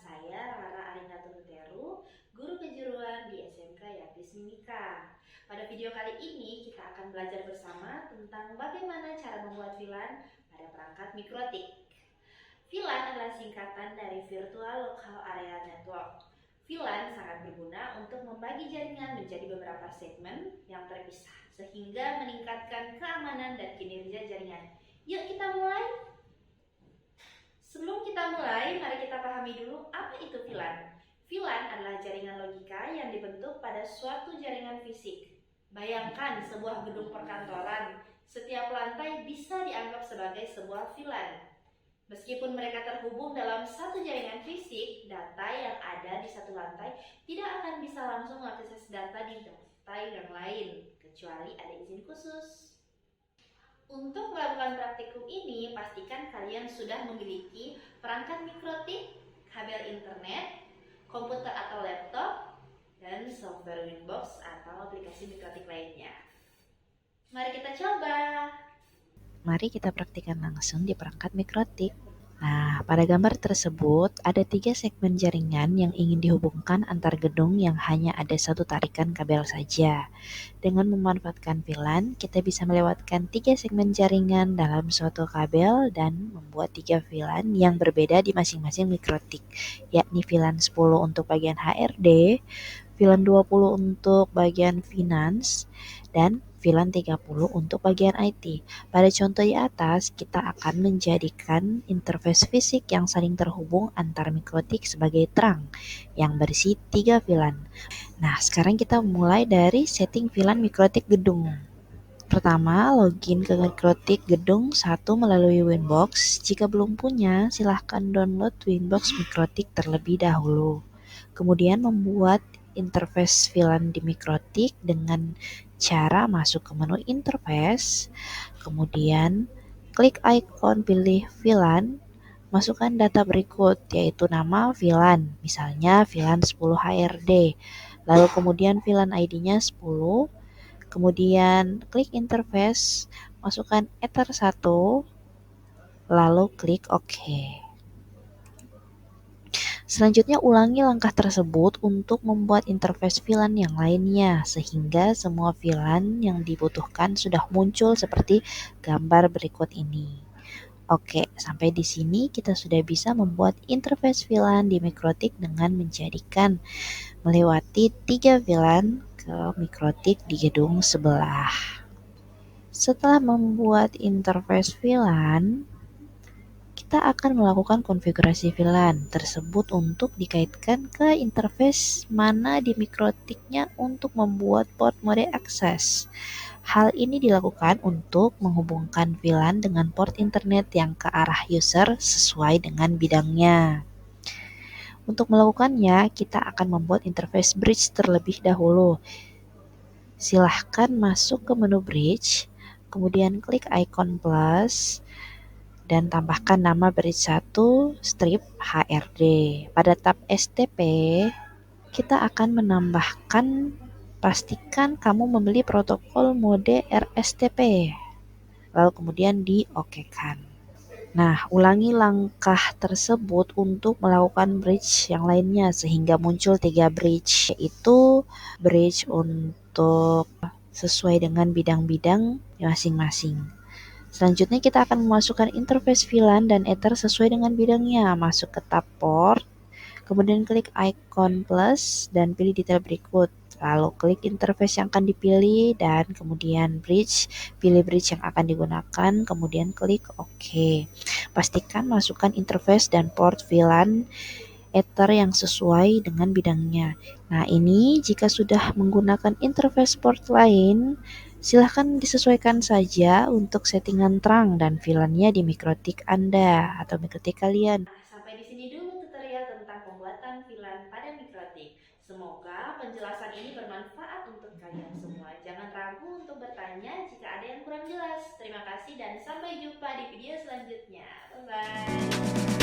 saya Rara Aringatur Teru, guru kejuruan di SMK Yapis Mimika. Pada video kali ini kita akan belajar bersama tentang bagaimana cara membuat VLAN pada perangkat mikrotik. VLAN adalah singkatan dari Virtual Local Area Network. VLAN sangat berguna untuk membagi jaringan menjadi beberapa segmen yang terpisah, sehingga meningkatkan keamanan dan kinerja jaringan. Yuk kita mulai! Sebelum kita mulai, mari kita pahami dulu apa itu VLAN. VLAN adalah jaringan logika yang dibentuk pada suatu jaringan fisik. Bayangkan sebuah gedung perkantoran, setiap lantai bisa dianggap sebagai sebuah VLAN. Meskipun mereka terhubung dalam satu jaringan fisik, data yang ada di satu lantai tidak akan bisa langsung mengakses data di lantai yang lain, kecuali ada izin khusus. Untuk melakukan praktikum ini, pastikan kalian sudah memiliki perangkat mikrotik, kabel internet, komputer atau laptop, dan software Winbox atau aplikasi mikrotik lainnya. Mari kita coba. Mari kita praktikkan langsung di perangkat mikrotik. Nah, pada gambar tersebut ada 3 segmen jaringan yang ingin dihubungkan antar gedung yang hanya ada satu tarikan kabel saja. Dengan memanfaatkan VLAN, kita bisa melewatkan 3 segmen jaringan dalam suatu kabel dan membuat 3 VLAN yang berbeda di masing-masing mikrotik, yakni VLAN 10 untuk bagian HRD, VLAN 20 untuk bagian finance, dan VLAN 30 untuk bagian IT. Pada contoh di atas, kita akan menjadikan interface fisik yang saling terhubung antar mikrotik sebagai terang yang berisi 3 VLAN. Nah, sekarang kita mulai dari setting VLAN mikrotik gedung. Pertama, login ke mikrotik gedung 1 melalui Winbox. Jika belum punya, silahkan download Winbox mikrotik terlebih dahulu. Kemudian membuat interface VLAN di mikrotik dengan cara masuk ke menu interface, kemudian klik ikon pilih VLAN, masukkan data berikut yaitu nama VLAN, misalnya VLAN 10 HRD, lalu kemudian VLAN ID-nya 10, kemudian klik interface, masukkan Ether 1, lalu klik OK. Selanjutnya ulangi langkah tersebut untuk membuat interface VLAN yang lainnya sehingga semua VLAN yang dibutuhkan sudah muncul seperti gambar berikut ini. Oke, sampai di sini kita sudah bisa membuat interface VLAN di mikrotik dengan menjadikan melewati 3 VLAN ke mikrotik di gedung sebelah. Setelah membuat interface VLAN, kita akan melakukan konfigurasi VLAN tersebut untuk dikaitkan ke interface mana di mikrotiknya untuk membuat port mode akses. Hal ini dilakukan untuk menghubungkan VLAN dengan port internet yang ke arah user sesuai dengan bidangnya. Untuk melakukannya, kita akan membuat interface bridge terlebih dahulu. Silahkan masuk ke menu bridge, kemudian klik ikon plus, dan tambahkan nama bridge 1 strip HRD. Pada tab STP, kita akan menambahkan pastikan kamu membeli protokol mode RSTP. Lalu kemudian di-OK-kan. Nah, ulangi langkah tersebut untuk melakukan bridge yang lainnya sehingga muncul 3 bridge, yaitu bridge untuk sesuai dengan bidang-bidang masing-masing. Selanjutnya kita akan memasukkan interface VLAN dan Ether sesuai dengan bidangnya. Masuk ke tab port, kemudian klik icon plus dan pilih detail berikut. Lalu klik interface yang akan dipilih dan kemudian bridge, pilih bridge yang akan digunakan, kemudian klik OK. Pastikan masukkan interface dan port VLAN Ether yang sesuai dengan bidangnya. Nah, ini jika sudah menggunakan interface port lain, silahkan disesuaikan saja untuk settingan terang dan VLAN-nya di mikrotik Anda atau mikrotik kalian. Nah, sampai di sini dulu tutorial tentang pembuatan VLAN pada mikrotik. Semoga penjelasan ini bermanfaat untuk kalian semua. Jangan ragu untuk bertanya jika ada yang kurang jelas. Terima kasih dan sampai jumpa di video selanjutnya. Bye-bye.